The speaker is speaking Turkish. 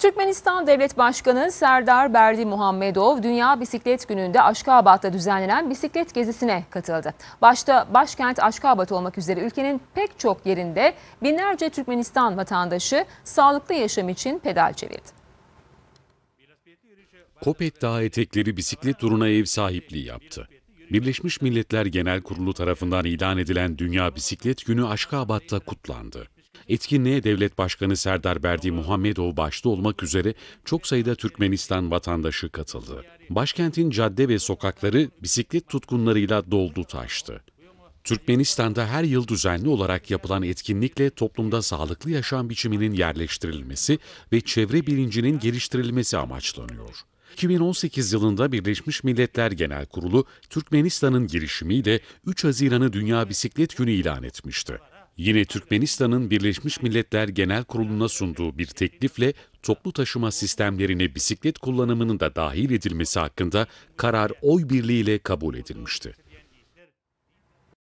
Türkmenistan Devlet Başkanı Serdar Berdimuhamedov, Dünya Bisiklet Günü'nde Aşkabat'ta düzenlenen bisiklet gezisine katıldı. Başta başkent Aşkabat olmak üzere ülkenin pek çok yerinde binlerce Türkmenistan vatandaşı sağlıklı yaşam için pedal çevirdi. Kopet Dağı etekleri bisiklet turuna ev sahipliği yaptı. Birleşmiş Milletler Genel Kurulu tarafından ilan edilen Dünya Bisiklet Günü Aşkabat'ta kutlandı. Etkinliğe Devlet Başkanı Serdar Berdimuhamedov başta olmak üzere çok sayıda Türkmenistan vatandaşı katıldı. Başkentin cadde ve sokakları bisiklet tutkunlarıyla doldu taştı. Türkmenistan'da her yıl düzenli olarak yapılan etkinlikle toplumda sağlıklı yaşam biçiminin yerleştirilmesi ve çevre bilincinin geliştirilmesi amaçlanıyor. 2018 yılında Birleşmiş Milletler Genel Kurulu, Türkmenistan'ın girişimiyle 3 Haziran'ı Dünya Bisiklet Günü ilan etmişti. Yine Türkmenistan'ın Birleşmiş Milletler Genel Kurulu'na sunduğu bir teklifle toplu taşıma sistemlerine bisiklet kullanımının da dahil edilmesi hakkında karar oy birliğiyle kabul edilmişti.